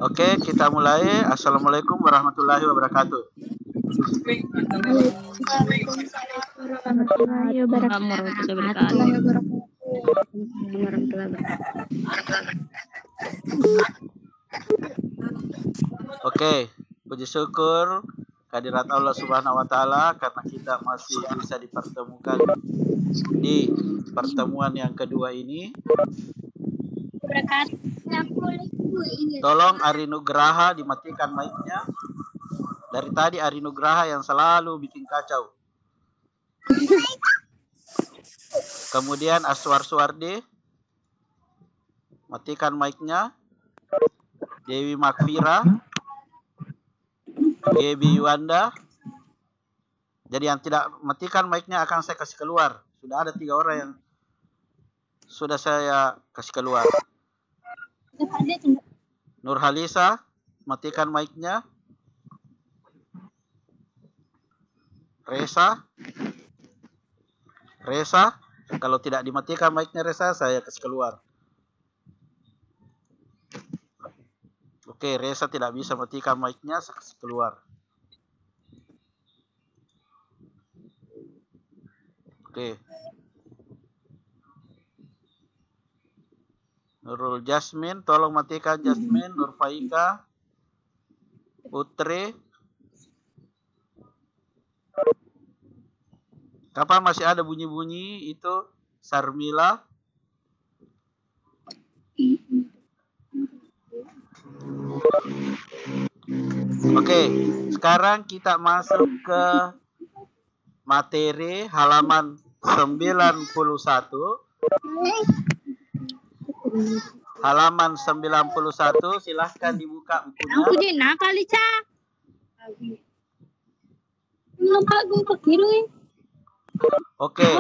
Oke, kita mulai. Assalamualaikum warahmatullahi wabarakatuh. Oke, puji syukur kehadirat Allah Subhanahu wa taala karena kita masih bisa dipertemukan di pertemuan yang kedua ini. Tolong Ari Nugraha dimatikan mic-nya. Dari tadi Ari Nugraha yang selalu bikin kacau. Kemudian Aswar Suwardi, matikan mic-nya. Dewi Makfira, Gebi Yuanda. Jadi yang tidak matikan mic-nya akan saya kasih keluar. Sudah ada 3 orang yang sudah saya kasih keluar. Nurhalisa, matikan mic-nya. Resa, kalau tidak dimatikan mic-nya Resa, saya kasih keluar. Oke, Resa tidak bisa matikan mic-nya, saya kasih keluar. Oke. Nurul Jasmine, tolong matikan Jasmine. Nurfaika, Putri. Kapan masih ada bunyi-bunyi itu? Sarmila. Oke, sekarang kita masuk ke materi halaman 91. Halaman 91, silahkan dibuka bukunya. Oke,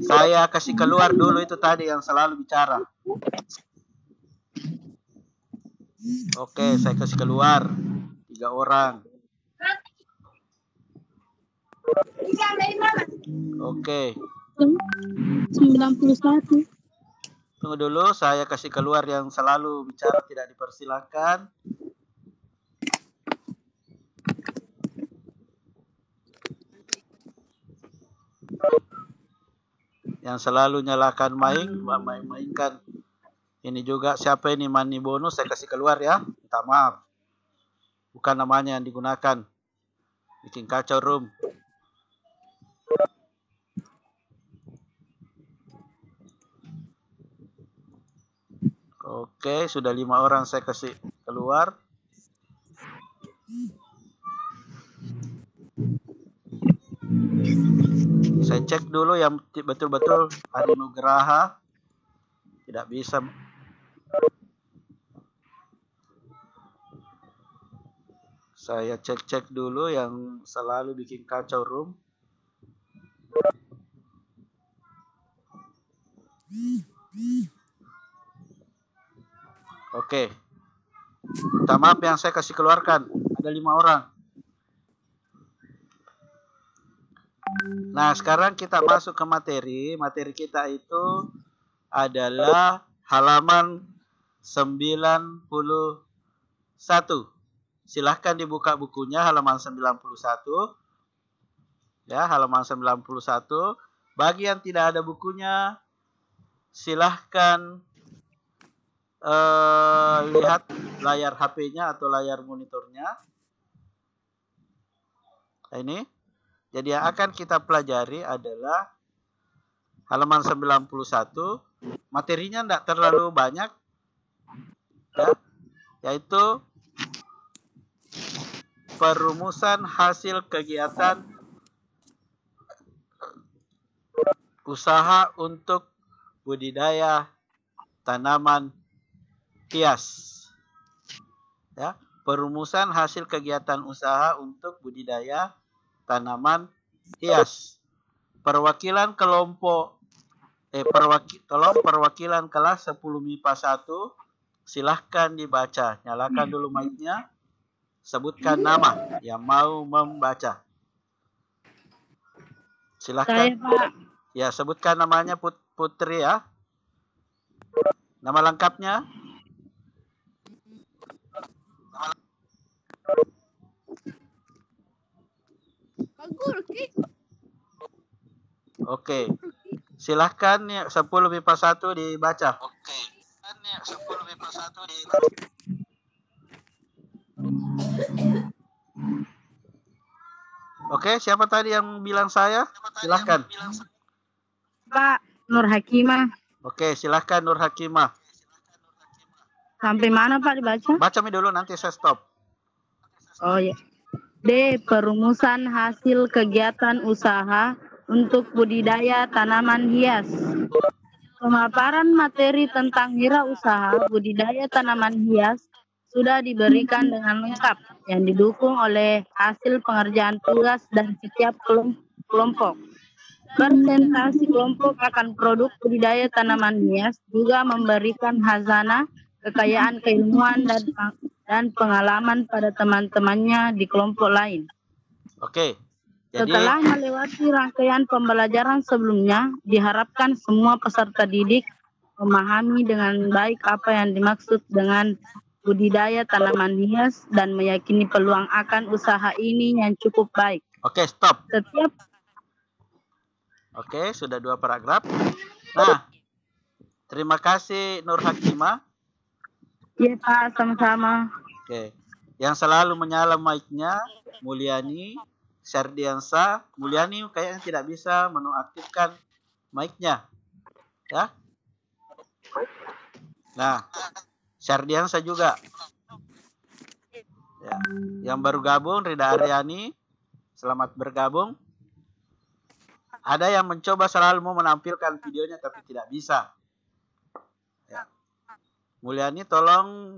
saya kasih keluar dulu itu tadi yang selalu bicara. Oke, saya kasih keluar 3 orang. Oke. 91. Tunggu dulu, saya kasih keluar yang selalu bicara tidak dipersilakan. Yang selalu nyalakan mainkan. Ini juga siapa ini Mani Bonus, saya kasih keluar ya. Minta maaf. Bukan namanya yang digunakan. Bikin kacau room. Oke, sudah 5 orang saya kasih keluar. Saya cek dulu yang betul-betul Ari Nugraha. Tidak bisa. Saya cek dulu yang selalu bikin kacau room. Oke. Minta maaf yang saya kasih keluarkan. Ada 5 orang. Nah, sekarang kita masuk ke materi. Materi kita itu adalah halaman 91. Silahkan dibuka bukunya halaman 91. Ya, halaman 91. Bagi yang tidak ada bukunya, silahkan lihat layar HP-nya atau layar monitornya. Ini. Jadi yang akan kita pelajari adalah halaman 91. Materinya tidak terlalu banyak. Ya, yaitu perumusan hasil kegiatan usaha untuk budidaya tanaman hias. Ya, perumusan hasil kegiatan usaha untuk budidaya tanaman hias. Perwakilan kelompok perwakilan kelas 10 MIPA 1, silahkan dibaca. Nyalakan dulu mic-nya. Sebutkan nama yang mau membaca. Silahkan. Saya, Pak. Ya, sebutkan namanya Putri ya. Nama lengkapnya? Oke. Silahkan ya 10 MIPA 1 dibaca. Oke. Silahkan ya 10 MIPA 1 dibaca. Oke, siapa tadi yang bilang saya? Silahkan. Pak Nur Hakimah. Oke, silahkan Nur Hakimah. Sampai mana Pak dibaca? Baca mi dulu, nanti saya stop. Oh ya. D. Perumusan hasil kegiatan usaha untuk budidaya tanaman hias. Pemaparan materi tentang wirausaha budidaya tanaman hias sudah diberikan dengan lengkap yang didukung oleh hasil pengerjaan tugas dari setiap kelompok. Presentasi kelompok akan produk budidaya tanaman hias juga memberikan hazanah kekayaan keilmuan dan pengalaman pada teman-temannya di kelompok lain. Oke. Jadi, setelah melewati rangkaian pembelajaran sebelumnya, diharapkan semua peserta didik memahami dengan baik apa yang dimaksud dengan budidaya tanaman hias dan meyakini peluang akan usaha ini yang cukup baik. Oke, stop. Setiap Oke, sudah 2 paragraf. Nah, terima kasih Nur Hakimah. Iya Pak, sama-sama. Oke. Yang selalu menyala mic-nya Mulyani Sardiansa. Mulyani kayaknya tidak bisa menonaktifkan mic-nya. Ya. Nah, Sardiansa juga. Ya. Yang baru gabung Rida Aryani, selamat bergabung. Ada yang mencoba selalu mau menampilkan videonya tapi tidak bisa. Ya. Mulyani tolong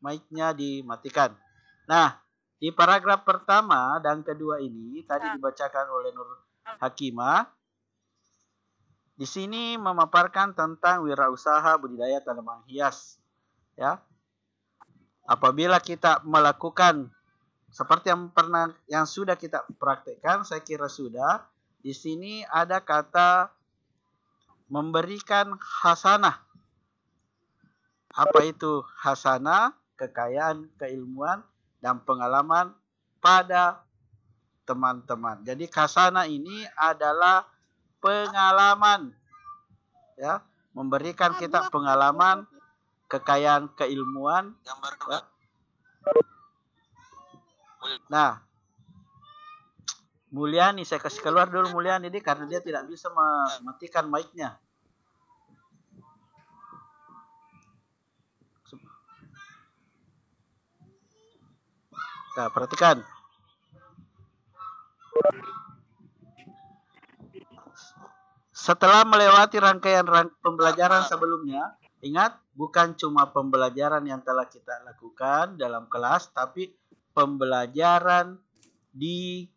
mic-nya dimatikan. Nah, di paragraf pertama dan kedua ini tadi dibacakan oleh Nur Hakimah. Di sini memaparkan tentang wirausaha budidaya tanaman hias. Ya. Apabila kita melakukan seperti yang sudah kita praktekkan, saya kira sudah. Di sini ada kata memberikan hasanah. Apa itu hasanah? Kekayaan, keilmuan, dan pengalaman pada teman-teman. Jadi hasanah ini adalah pengalaman. Ya, memberikan kita pengalaman, kekayaan, keilmuan. Ya. Nah, Mulyani, saya kasih keluar dulu Mulyani ini karena dia tidak bisa mematikan mic-nya. Nah, perhatikan. Setelah melewati rangkaian pembelajaran sebelumnya, ingat, bukan cuma pembelajaran yang telah kita lakukan dalam kelas, tapi pembelajaran di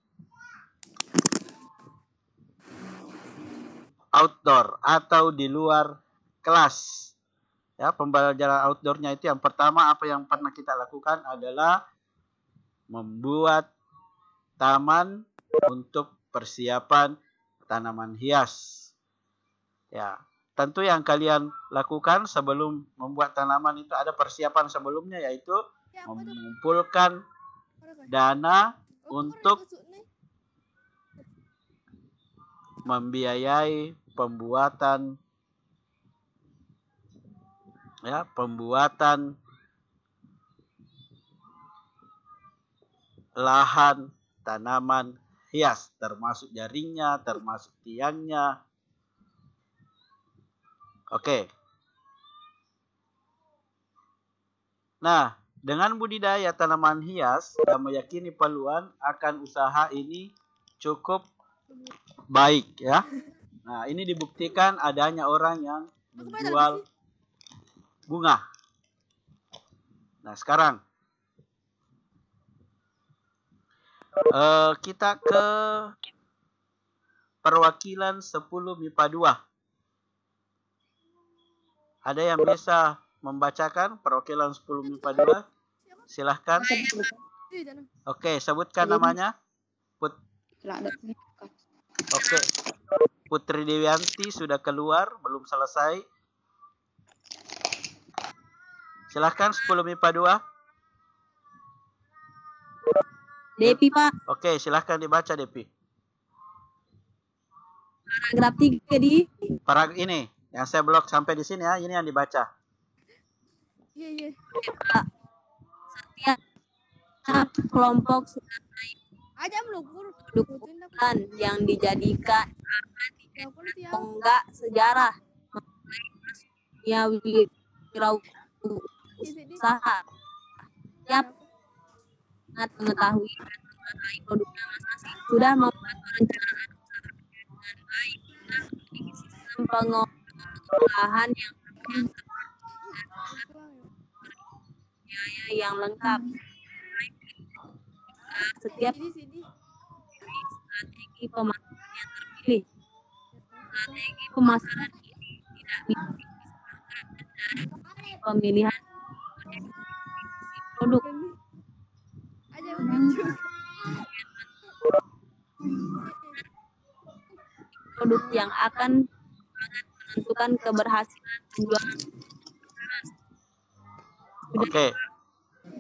outdoor atau di luar kelas. Ya, pembelajaran outdoornya itu yang pertama apa yang pernah kita lakukan adalah membuat taman untuk persiapan tanaman hias. Ya, tentu yang kalian lakukan sebelum membuat tanaman itu ada persiapan sebelumnya, yaitu mengumpulkan dana untuk membiayai pembuatan lahan tanaman hias, termasuk jaringnya, termasuk tiangnya. Oke. Nah, dengan budidaya tanaman hias dan meyakini peluang akan usaha ini cukup baik, ya. Nah, ini dibuktikan adanya orang yang menjual bunga. Nah, sekarang kita ke perwakilan 10 MIPA 2. Ada yang bisa membacakan perwakilan 10 MIPA 2? Silahkan. Oke, sebutkan namanya. Oke. Putri Dewianti sudah keluar, belum selesai. Silahkan 10 MIPA 2. Depi, Pak. Oke, silahkan dibaca, Depi. Paragraf 3 di Paragraf ini yang saya blok sampai di sini ya, ini yang dibaca. Iya. setiap kelompok sudah Aja melupur. dukungan yang dijadikan tonggak sejarah dunia wirausaha. Siap sangat mengetahui dan menguasai produknya masing-masing, sudah membuat perencanaan usaha dengan baik, memiliki sistem pengolahan yang biaya yang lengkap. Setiap strategi pemasaran yang terpilih. Strategi pemasaran ini tidak bisa dipisahkan dari pemilihan produk. Aja lucu. Produk yang akan sangat menentukan keberhasilan penjualan. Oke.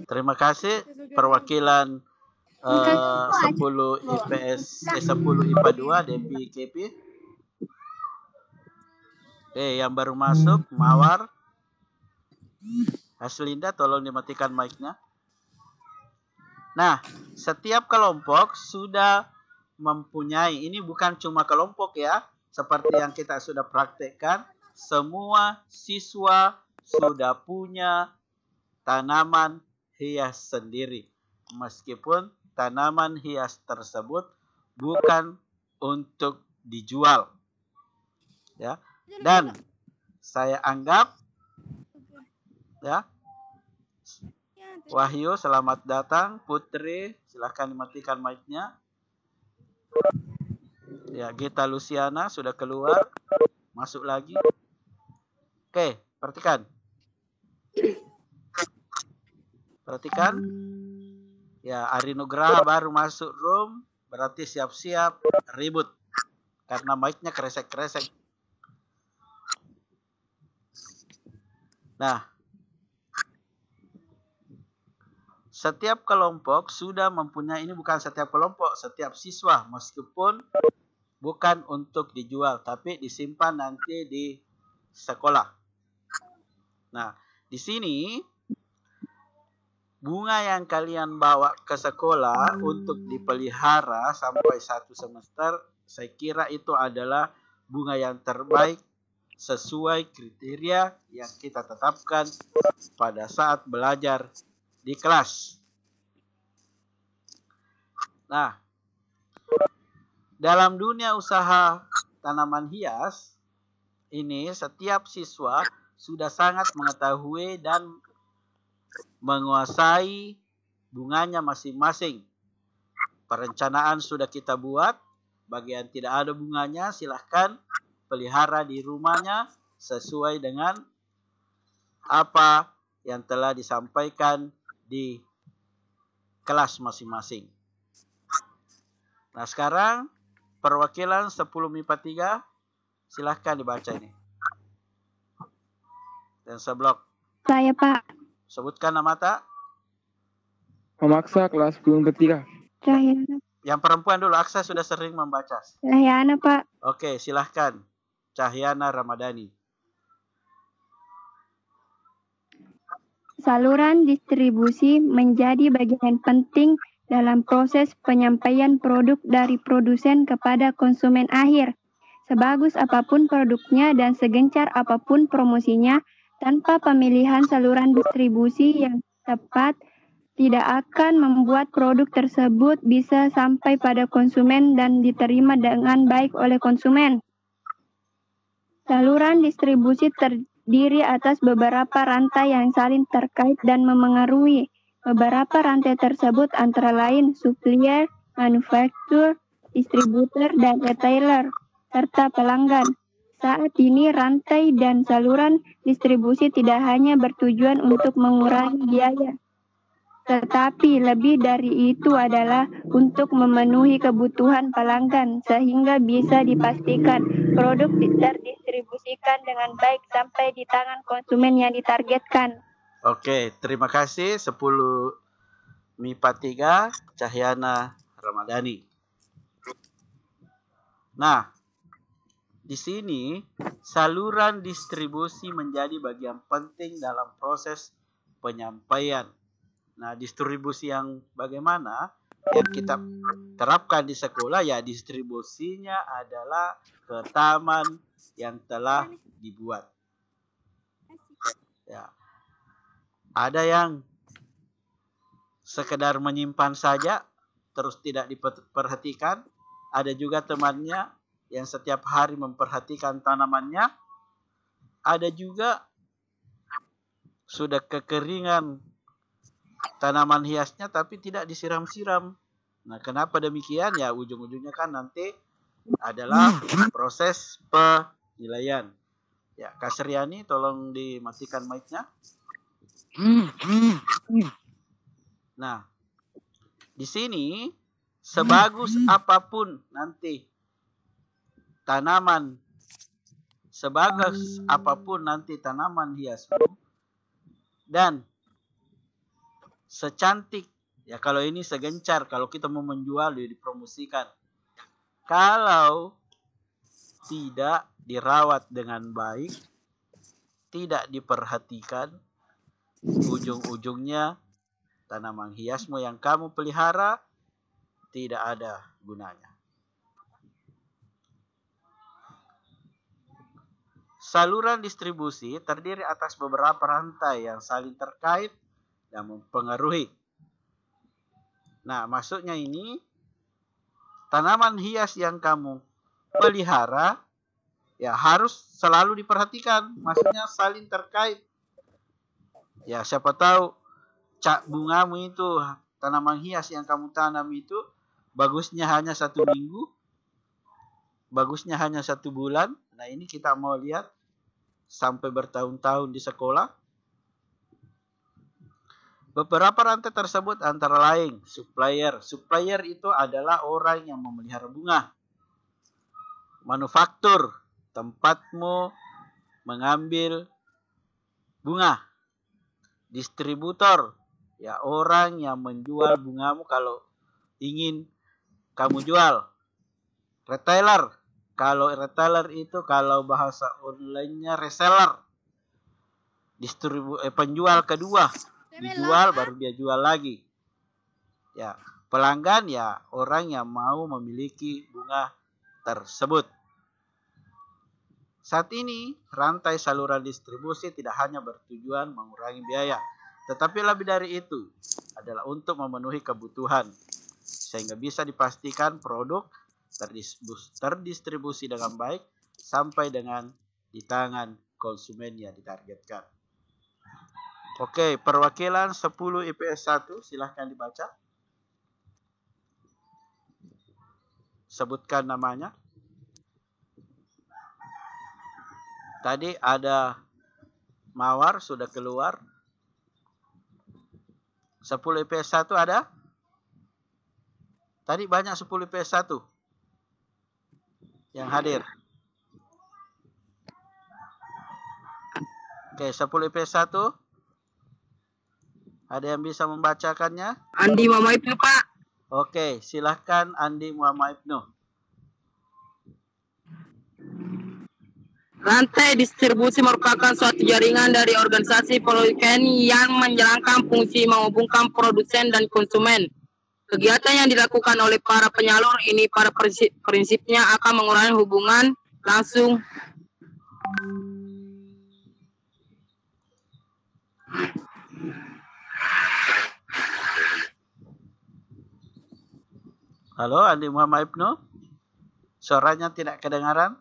Terima kasih perwakilan 10 IPS 10 IPA 2 Depi KP. Yang baru masuk Mawar. Haslinda tolong dimatikan mic-nya. Nah, setiap kelompok sudah mempunyai, ini bukan cuma kelompok ya, seperti yang kita sudah praktekkan, semua siswa sudah punya tanaman hias sendiri. Meskipun tanaman hias tersebut bukan untuk dijual. Ya. Dan saya anggap ya, Wahyu, selamat datang. Putri, silahkan dimatikan mic-nya. Ya, Gita Luciana sudah keluar. Masuk lagi. Oke, perhatikan. Perhatikan. Ya, Ari Nugraha baru masuk room. Berarti siap-siap ribut. Karena mic-nya kresek-kresek. Nah, setiap kelompok sudah mempunyai, ini bukan setiap kelompok, setiap siswa, meskipun bukan untuk dijual, tapi disimpan nanti di sekolah. Nah, di sini bunga yang kalian bawa ke sekolah untuk dipelihara sampai 1 semester, saya kira itu adalah bunga yang terbaik sesuai kriteria yang kita tetapkan pada saat belajar di kelas. Nah, dalam dunia usaha tanaman hias, ini setiap siswa sudah sangat mengetahui dan menguasai bunganya masing-masing. Perencanaan sudah kita buat, bagi yang tidak ada bunganya silahkan pelihara di rumahnya sesuai dengan apa yang telah disampaikan di kelas masing-masing. Nah, sekarang perwakilan 10 MIPA 3 silahkan dibaca ini. Dan seblok. Saya, Pak. Sebutkan nama tak. Memaksa kelas 10 MIPA 3. Cahyana. Yang perempuan dulu, Aksa sudah sering membaca. Cahyana, Pak. Oke, silahkan. Cahyana Ramadhani. Saluran distribusi menjadi bagian penting dalam proses penyampaian produk dari produsen kepada konsumen akhir. Sebagus apapun produknya dan segencar apapun promosinya, tanpa pemilihan saluran distribusi yang tepat, tidak akan membuat produk tersebut bisa sampai pada konsumen dan diterima dengan baik oleh konsumen. Saluran distribusi terdiri atas beberapa rantai yang saling terkait dan memengaruhi. Beberapa rantai tersebut antara lain supplier, manufaktur, distributor, dan retailer, serta pelanggan. Saat ini rantai dan saluran distribusi tidak hanya bertujuan untuk mengurangi biaya, tetapi lebih dari itu adalah untuk memenuhi kebutuhan pelanggan sehingga bisa dipastikan produk terdistribusikan dengan baik sampai di tangan konsumen yang ditargetkan. Oke, terima kasih 10 MIPA 3 Cahyana Ramadhani. Nah, di sini saluran distribusi menjadi bagian penting dalam proses penyampaian. Nah, distribusi yang bagaimana yang kita terapkan di sekolah, ya distribusinya adalah ke taman yang telah dibuat. Ya. Ada yang sekedar menyimpan saja terus tidak diperhatikan. Ada juga temannya yang setiap hari memperhatikan tanamannya. Ada juga sudah kekeringan tanaman hiasnya tapi tidak disiram-siram. Nah, kenapa demikian? Ya, ujung-ujungnya kan nanti adalah proses penilaian. Ya, Kak Sriani, tolong dimatikan mic-nya. Nah, di sini sebagus apapun nanti tanaman, sebagus apapun nanti tanaman hiasmu, dan secantik, ya kalau ini segencar, kalau kita mau menjual, dipromosikan. Kalau tidak dirawat dengan baik, tidak diperhatikan, ujung-ujungnya tanaman hiasmu yang kamu pelihara tidak ada gunanya. Saluran distribusi terdiri atas beberapa rantai yang saling terkait dan mempengaruhi. Nah, maksudnya ini tanaman hias yang kamu pelihara ya harus selalu diperhatikan, maksudnya saling terkait. Ya, siapa tahu bungamu itu, tanaman hias yang kamu tanam itu bagusnya hanya 1 minggu, bagusnya hanya 1 bulan. Nah, ini kita mau lihat sampai bertahun-tahun di sekolah. Beberapa rantai tersebut antara lain supplier. Supplier itu adalah orang yang memelihara bunga. Manufaktur, tempatmu mengambil bunga. Distributor, ya orang yang menjual bungamu kalau ingin kamu jual. Retailer, kalau retailer itu kalau bahasa online-nya reseller. Penjual kedua, dijual baru dia jual lagi. Ya, pelanggan ya orang yang mau memiliki bunga tersebut. Saat ini, rantai saluran distribusi tidak hanya bertujuan mengurangi biaya, tetapi lebih dari itu adalah untuk memenuhi kebutuhan, sehingga bisa dipastikan produk terdistribusi dengan baik sampai dengan di tangan konsumen yang ditargetkan. Oke, perwakilan 10 IPS 1, silahkan dibaca. Sebutkan namanya. Tadi ada Mawar sudah keluar. 10 IPS 1 ada? Tadi banyak 10 IPS 1 yang hadir. Oke, 10 IPS 1. Ada yang bisa membacakannya? Andi Muhammad Ibnu, Pak. Oke, silahkan Andi Muhammad Ibnu. Rantai distribusi merupakan suatu jaringan dari organisasi produsen yang menjalankan fungsi menghubungkan produsen dan konsumen. Kegiatan yang dilakukan oleh para penyalur ini pada prinsipnya akan mengurangi hubungan langsung Halo, Andi Muhammad Ibnu. Suaranya tidak kedengaran.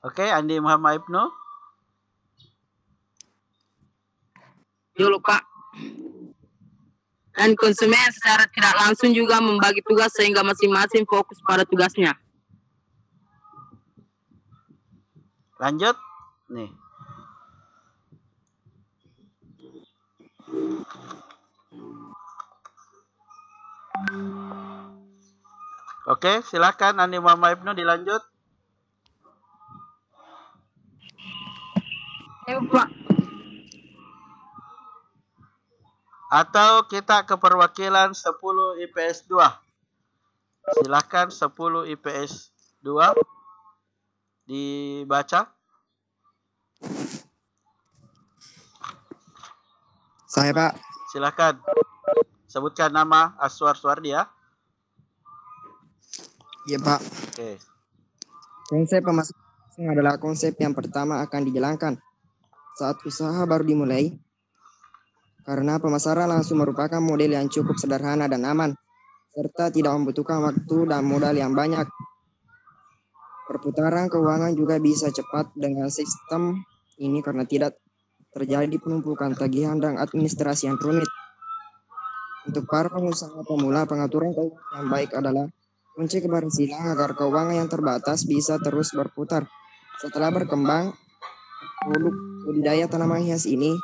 Oke, Andi Muhammad Ibnu. dulu, Pak. Dan konsumen secara tidak langsung juga membagi tugas sehingga masing-masing fokus pada tugasnya. Lanjut. Nih. Oke, silakan Andi Muhammad Ibnu dilanjut. Pak. Atau kita ke perwakilan 10 IPS 2. Silakan 10 IPS 2 dibaca. Saya, Pak. Silakan. Sebutkan nama Aswar Suwardi ya. Iya, Pak. Oke. Konsep pemasaran adalah konsep yang pertama akan dijalankan saat usaha baru dimulai. Karena pemasaran langsung merupakan model yang cukup sederhana dan aman, serta tidak membutuhkan waktu dan modal yang banyak. Perputaran keuangan juga bisa cepat dengan sistem ini karena tidak terjadi penumpukan tagihan dan administrasi yang rumit. Untuk para pengusaha pemula, pengaturan keuangan yang baik adalah kunci keberhasilan agar keuangan yang terbatas bisa terus berputar. Setelah berkembang, produk budidaya tanaman hias ini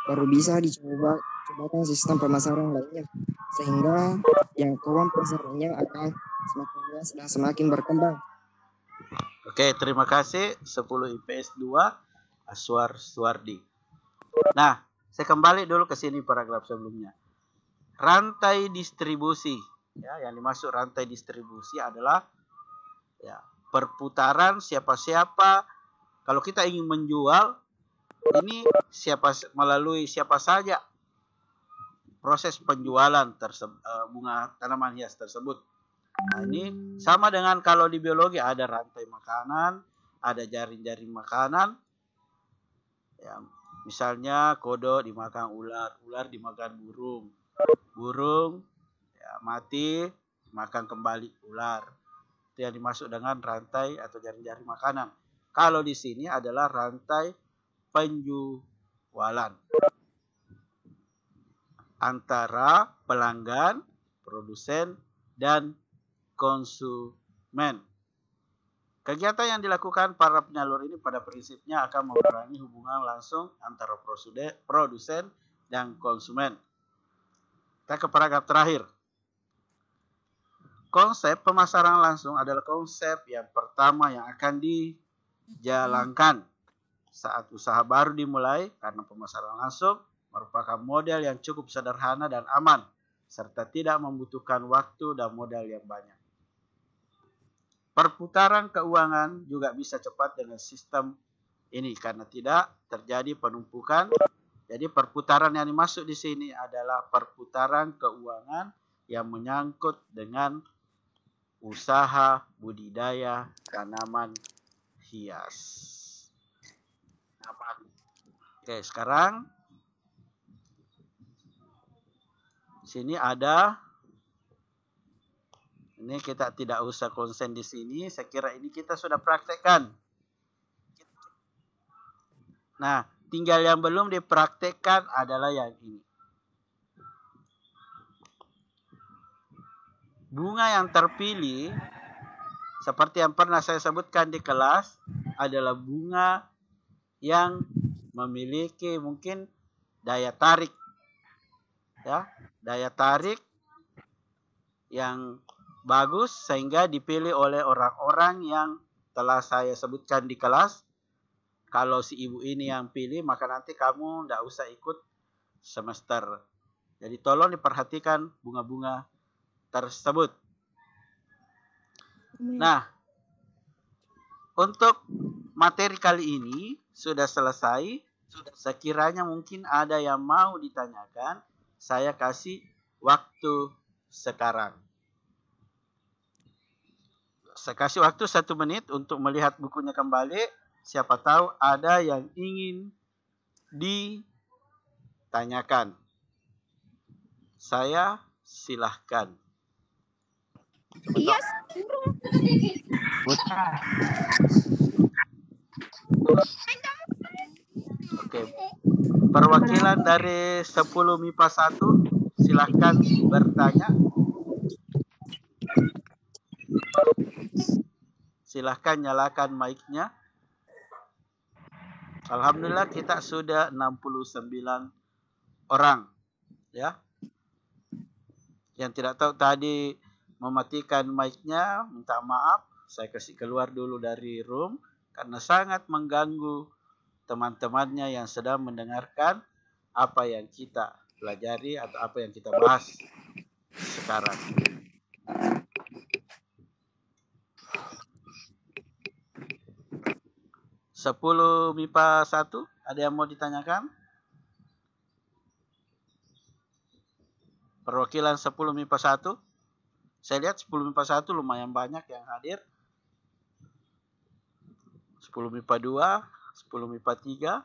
baru bisa dicobakan sistem pemasaran lainnya, sehingga jangkauan pasarnya akan semakin luas dan semakin berkembang. Oke, terima kasih 10 IPS 2 Aswar Suwardi. Nah, saya kembali dulu ke sini paragraf sebelumnya. Rantai distribusi, ya, yang dimaksud rantai distribusi adalah ya, perputaran siapa-siapa. Kalau kita ingin menjual, ini melalui siapa saja proses penjualan bunga tanaman hias tersebut. Nah, ini sama dengan kalau di biologi ada rantai makanan, ada jaring-jaring makanan. Ya, misalnya kodok dimakan ular, ular dimakan burung, burung ya, mati makan kembali ular. Itu yang dimaksud dengan rantai atau jaring-jaring makanan. Kalau di sini adalah rantai penjualan antara pelanggan, produsen, dan konsumen. Kegiatan yang dilakukan para penyalur ini pada prinsipnya akan mengurangi hubungan langsung antara produsen dan konsumen. Kita ke paragraf terakhir. Konsep pemasaran langsung adalah konsep yang pertama yang akan dijalankan saat usaha baru dimulai, karena pemasaran langsung merupakan model yang cukup sederhana dan aman, serta tidak membutuhkan waktu dan modal yang banyak. Perputaran keuangan juga bisa cepat dengan sistem ini karena tidak terjadi penumpukan. Jadi perputaran yang dimaksud di sini adalah perputaran keuangan yang menyangkut dengan usaha budidaya tanaman hias. Oke, sekarang sini ada, ini kita tidak usah konsen di sini, saya kira ini kita sudah praktekkan. Nah, tinggal yang belum dipraktekkan adalah yang ini. Bunga yang terpilih, seperti yang pernah saya sebutkan di kelas, adalah bunga yang memiliki mungkin daya tarik, ya, daya tarik yang bagus sehingga dipilih oleh orang-orang yang telah saya sebutkan di kelas. Kalau si ibu ini yang pilih, maka nanti kamu tidak usah ikut semester. Jadi tolong diperhatikan bunga-bunga tersebut. Nah, untuk materi kali ini sudah selesai. Sekiranya mungkin ada yang mau ditanyakan, saya kasih waktu sekarang. Saya kasih waktu 1 menit untuk melihat bukunya kembali. Siapa tahu ada yang ingin ditanyakan. Saya silahkan. Iya. Oke. Perwakilan dari 10 MIPA 1 silahkan bertanya. Silahkan nyalakan mic-nya. Alhamdulillah kita sudah 69 orang, ya. Yang tidak tahu tadi mematikan mic-nya, minta maaf. Saya kasih keluar dulu dari room karena sangat mengganggu teman-temannya yang sedang mendengarkan apa yang kita pelajari atau apa yang kita bahas sekarang. Sepuluh MIPA 1, ada yang mau ditanyakan? Perwakilan 10 MIPA 1. Saya lihat 10 MIPA 1 lumayan banyak yang hadir. 10 MIPA 2, 10 MIPA 3.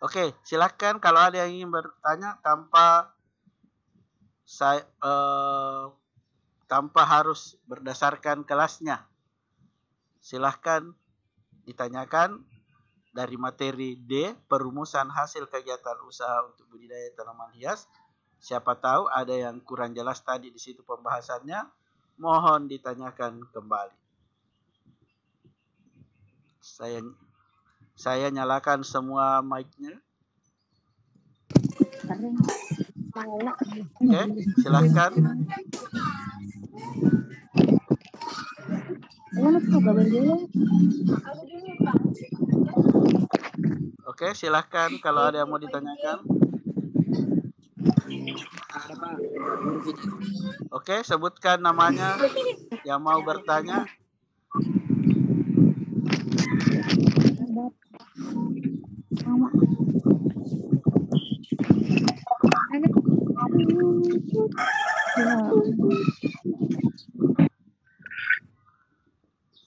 Oke, silakan kalau ada yang ingin bertanya tanpa harus berdasarkan kelasnya. Silahkan ditanyakan dari materi D, perumusan hasil kegiatan usaha untuk budidaya tanaman hias. Siapa tahu ada yang kurang jelas tadi di situ pembahasannya, mohon ditanyakan kembali. Saya nyalakan semua mic-nya. Oke, silahkan. Oke, silahkan kalau ada yang mau ditanyakan. Oke, sebutkan namanya yang mau bertanya.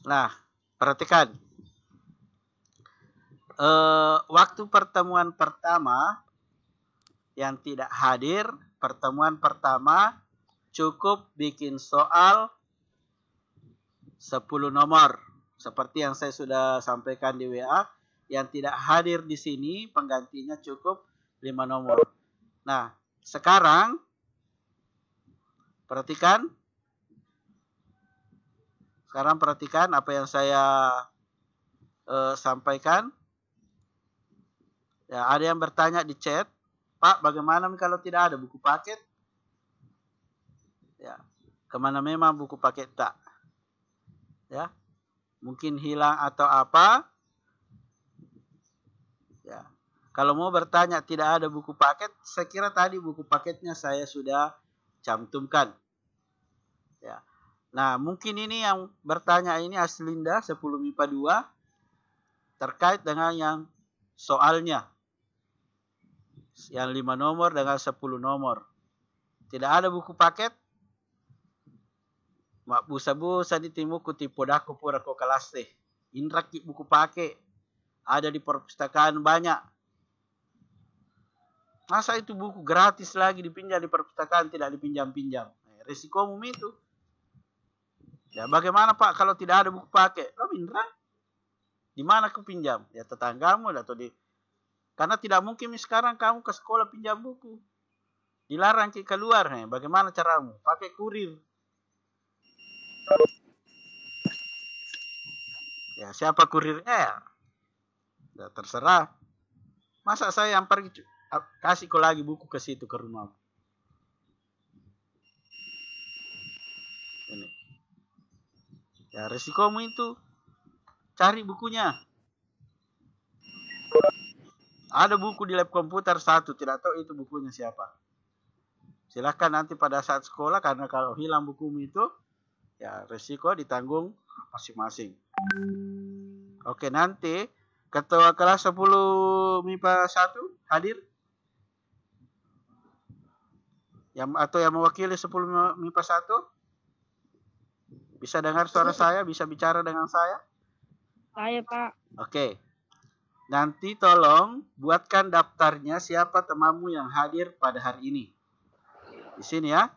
Nah, perhatikan. Waktu pertemuan pertama yang tidak hadir, pertemuan pertama cukup bikin soal 10 nomor. Seperti yang saya sudah sampaikan di WA, yang tidak hadir di sini penggantinya cukup 5 nomor. Nah, sekarang perhatikan. Sekarang perhatikan apa yang saya sampaikan. Ya, ada yang bertanya di chat, Pak, bagaimana kalau tidak ada buku paket? Ya, kemana memang buku paket tak? Ya, mungkin hilang atau apa? Ya, kalau mau bertanya tidak ada buku paket, saya kira tadi buku paketnya saya sudah cantumkan. Ya, nah mungkin ini yang bertanya ini Aslinda 10 MIPA 2 terkait dengan yang soalnya. Yang 5 nomor dengan 10 nomor. Tidak ada buku paket. Mak busa-busa di timuku tipodaku pura ko kelas teh. Inraki buku paket. Ada di perpustakaan banyak. Masa itu buku gratis lagi dipinjam di perpustakaan tidak dipinjam-pinjam. Resikomu itu. Ya bagaimana Pak kalau tidak ada buku paket? Lo Indra, di mana aku pinjam? Ya tetanggamu atau di. Karena tidak mungkin sekarang kamu ke sekolah pinjam buku. Dilarang keluar. Bagaimana caramu? Pakai kurir. Ya siapa kurirnya ya? Ya terserah. Masa saya yang pergi kasih kau lagi buku ke situ ke rumah. Ini. Ya resikomu itu. Cari bukunya. Ada buku di lab komputer 1, tidak tahu itu bukunya siapa. Silahkan nanti pada saat sekolah, karena kalau hilang bukumu itu, ya resiko ditanggung masing-masing. Oke, nanti ketua kelas 10 MIPA 1 hadir? Atau yang mewakili 10 MIPA 1? Bisa dengar suara saya? Bisa bicara dengan saya? Saya, Pak. Oke. Nanti tolong buatkan daftarnya siapa temanmu yang hadir pada hari ini. Di sini ya.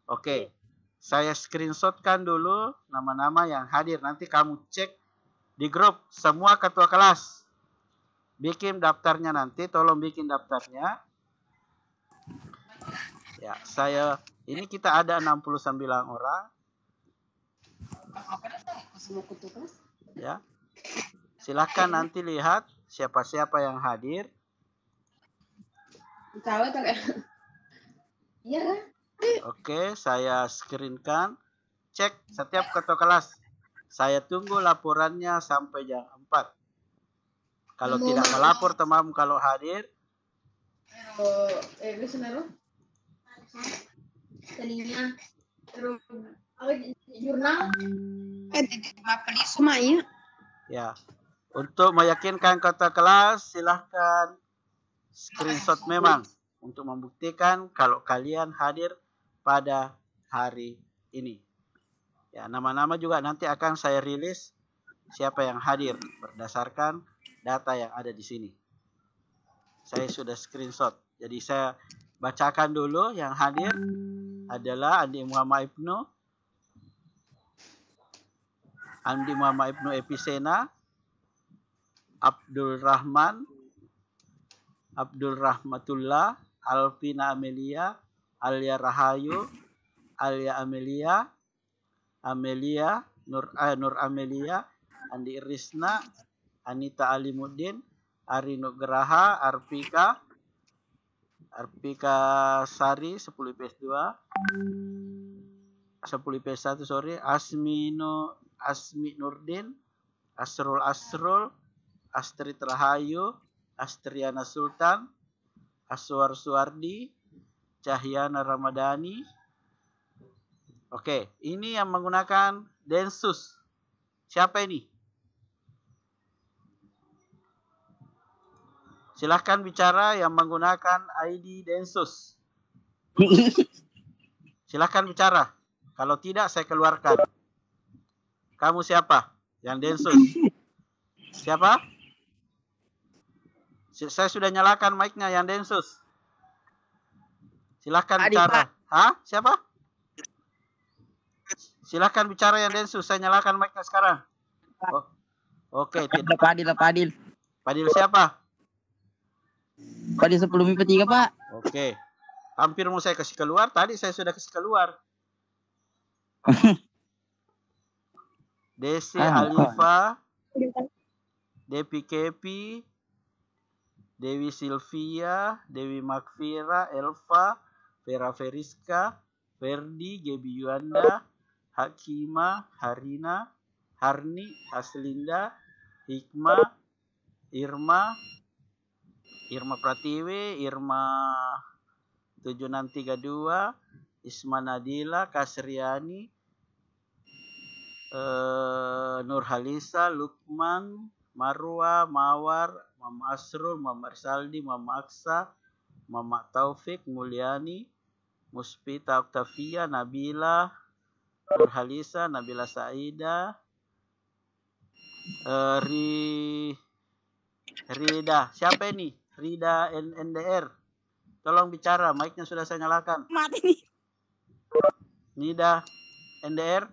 Oke. Saya screenshotkan dulu nama-nama yang hadir. Nanti kamu cek di grup semua ketua kelas. Bikin daftarnya nanti. Tolong bikin daftarnya. Ya, ini kita ada 69 orang. Ya. Silahkan nanti lihat siapa-siapa yang hadir. Oke, saya screenkan. Cek setiap ketua kelas. Saya tunggu laporannya sampai jam 4. Kalau tidak melapor temanmu kalau hadir, ya. Untuk meyakinkan ketua kelas, silahkan screenshot memang untuk membuktikan kalau kalian hadir pada hari ini. Ya, nama-nama juga nanti akan saya rilis siapa yang hadir berdasarkan data yang ada di sini. Saya sudah screenshot. Jadi saya bacakan dulu yang hadir adalah Andi Muhammad Ibnu Episena, Abdul Rahmatullah, Alvina Amelia, Alia Rahayu, Alia Amelia, Nur Amelia, Andi Irisna, Anita Alimuddin, Ari Nugraha, Arpika Sari 10 IPS 2, 10 IPS 1 sorry, Asmi Nurdin, Asrul, Astrid Rahayu, Astriana Sultan, Aswar Suwardi, Cahyana Ramadhani. Oke, ini yang menggunakan Densus. Siapa ini? Silahkan bicara yang menggunakan ID Densus. Silahkan bicara. Kalau tidak, saya keluarkan. Kamu siapa? Yang Densus. Siapa? Saya sudah nyalakan mic-nya yang Densus. Silahkan bicara. Hah? Siapa? Silahkan bicara yang Densus. Saya nyalakan mic-nya sekarang. Oh. Oke. Padil. Padil siapa? Padil 10 MIPA 3, Pak. Oke. Hampir mau saya kasih keluar. Tadi saya sudah kasih keluar. Desi Alifa, Depi Kepi, Dewi Silvia, Dewi Makfira, Elva, Vera Feriska, Ferdi, Gebi Yuanda, Hakima, Harina, Harni, Aslinda, Hikmah, Irma Pratiwi, Irma 7632, Isma Nadila, Kasriani, Nur Halisa, Lukman, Marwa, Mawar, Mama Asrul, Mama Arsaldi, Mama Aksa, Mama Taufik, Mulyani, Muspita Oktavia, Nabila, Nur Halisa, Nabila Saida, Rida. Siapa ini? Rida NDR. Tolong bicara, mic-nya sudah saya nyalakan. Mati nih. Nida NDR.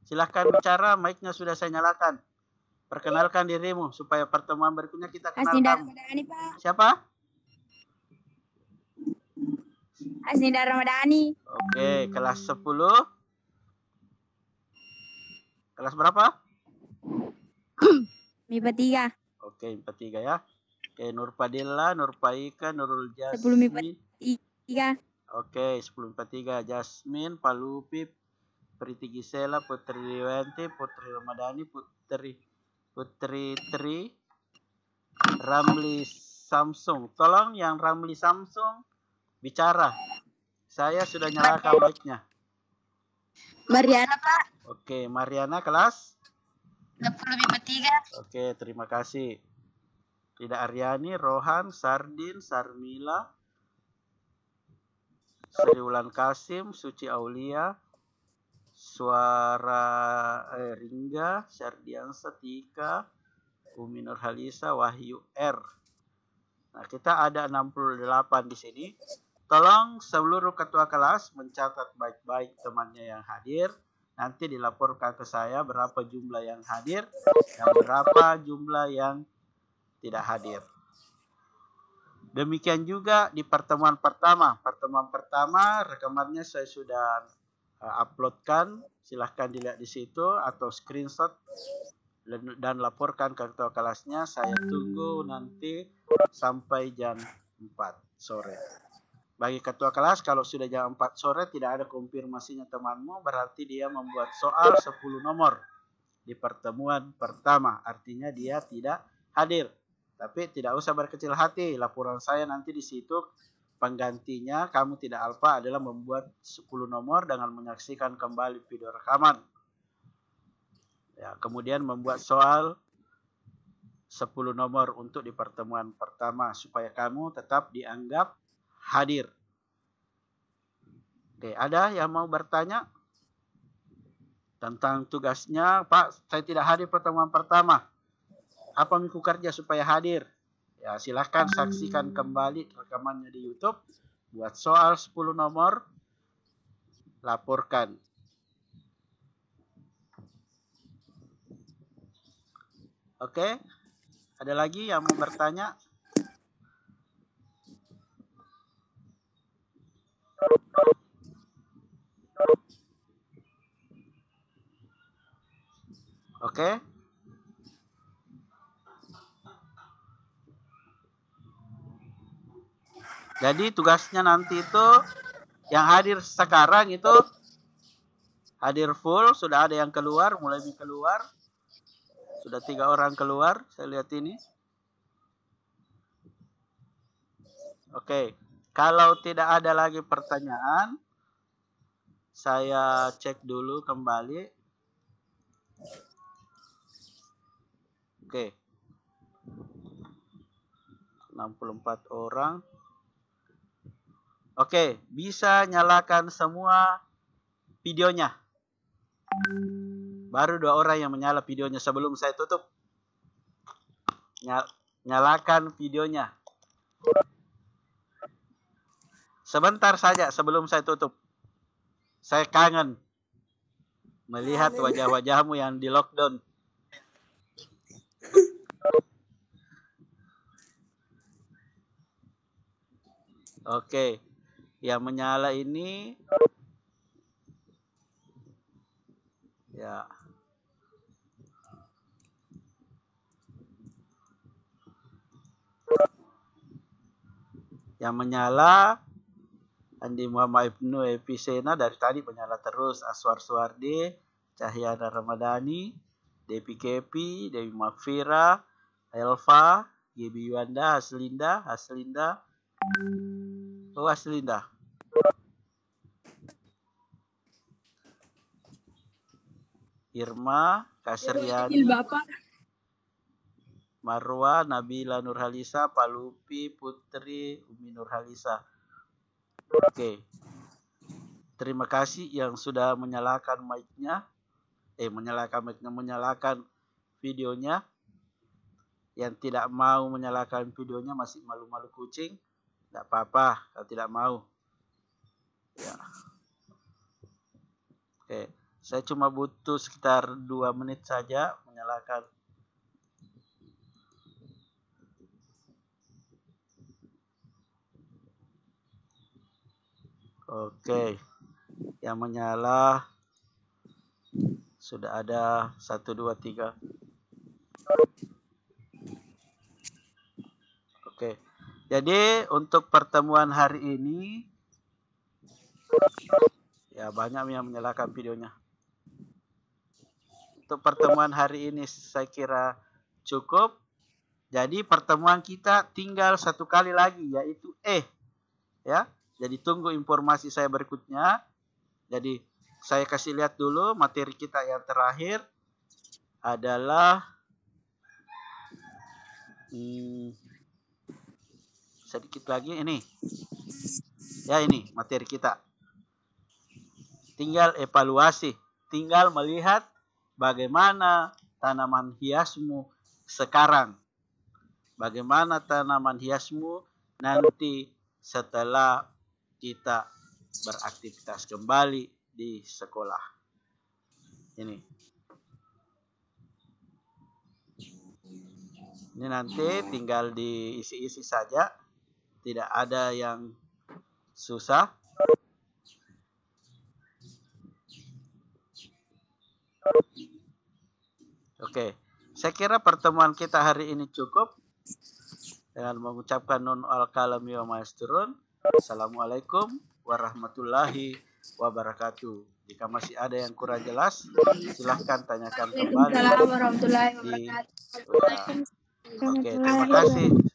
Silahkan bicara, mic-nya sudah saya nyalakan. Perkenalkan dirimu supaya pertemuan berikutnya kita kenal kamu. Siapa? Asnida Ramadhani. Oke, kelas 10. Kelas berapa? MIPA 3. Oke, MIPA 3 ya. Oke, Nur Padilla, Nur Paika, Nurul 10 Jasmine. MIPA 3. Oke, 10 MIPA 3. Jasmine, Palupi, Priti Gisela, Putri Riwanti, Putri Ramadhani, Putri Tri, Ramli Samsung. Tolong yang Ramli Samsung bicara. Saya sudah nyalakan mic-nya. Mariana, Pak. Oke, Mariana kelas 10 MIPA 3. Oke, terima kasih. Rida Aryani, Rohan, Sardin, Sarmila, Sri Wulan Kasim, Suci Aulia, Suara Ringga, Syardiansa, Tika, Umi Nur Halisa, Wahyu R. Nah, kita ada 68 di sini. Tolong seluruh ketua kelas mencatat baik-baik temannya yang hadir. Nanti dilaporkan ke saya berapa jumlah yang hadir dan berapa jumlah yang tidak hadir. Demikian juga di pertemuan pertama. Pertemuan pertama rekamannya saya sudah uploadkan. Silahkan dilihat di situ atau screenshot dan laporkan ke ketua kelasnya. Saya tunggu nanti sampai jam 4 sore. Bagi ketua kelas, kalau sudah jam 4 sore tidak ada konfirmasinya temanmu, berarti dia membuat soal 10 nomor di pertemuan pertama. Artinya dia tidak hadir. Tapi tidak usah berkecil hati. Laporan saya nanti di situ penggantinya kamu tidak alfa adalah membuat 10 nomor dengan menyaksikan kembali video rekaman. Ya, kemudian membuat soal 10 nomor untuk di pertemuan pertama supaya kamu tetap dianggap hadir. Oke, ada yang mau bertanya tentang tugasnya? Pak, saya tidak hadir pertemuan pertama. Apa minggu kerja supaya hadir? Ya, silahkan saksikan kembali rekamannya di YouTube. Buat soal 10 nomor, laporkan. Oke, ada lagi yang mau bertanya? Oke. Jadi tugasnya nanti itu yang hadir sekarang itu hadir full, sudah ada yang keluar, mulai keluar. Sudah 3 orang keluar, saya lihat ini. Oke, kalau tidak ada lagi pertanyaan, saya cek dulu kembali. Oke. 64 orang. Oke, bisa nyalakan semua videonya. Baru 2 orang yang menyala videonya sebelum saya tutup. Nyalakan videonya. Sebentar saja sebelum saya tutup. Saya kangen melihat wajah-wajahmu yang di lockdown. Oke. Yang menyala ini ya. Yang menyala Andi Muhammad Ibnu Episena dari tadi menyala terus. Aswar Suwardi, Cahyana Ramadhani, Depi Kepi, Dewi Makfira, Elva, Gibi Yuanda, Haslinda. Oh, Haslinda. Irma, Kasriani, Marwa, Nabila Nurhalisa, Palupi, Putri, Umi Nurhalisa. Oke. Terima kasih yang sudah menyalakan mic-nya. Menyalakan videonya. Yang tidak mau menyalakan videonya masih malu-malu kucing. Tidak apa-apa kalau tidak mau. Ya. Oke. Saya cuma butuh sekitar 2 menit saja menyalakan. Oke. Yang menyala sudah ada 1, 2, 3. Oke. Jadi untuk pertemuan hari ini ya banyak yang menyalakan videonya. Untuk pertemuan hari ini saya kira cukup. Jadi pertemuan kita tinggal 1 kali lagi yaitu ya. Jadi tunggu informasi saya berikutnya. Jadi saya kasih lihat dulu materi kita yang terakhir adalah sedikit lagi ini. Ya ini materi kita. Tinggal evaluasi, tinggal melihat bagaimana tanaman hiasmu sekarang. Bagaimana tanaman hiasmu nanti setelah kita beraktivitas kembali di sekolah. Ini nanti tinggal diisi-isi saja. Tidak ada yang susah. Oke, saya kira pertemuan kita hari ini cukup. Dengan mengucapkan nun al-kalami wa maesturun. Assalamualaikum warahmatullahi wabarakatuh. Jika masih ada yang kurang jelas, silahkan tanyakan kembali. Waalaikumsalam warahmatullahi wabarakatuh. Oke, terima kasih.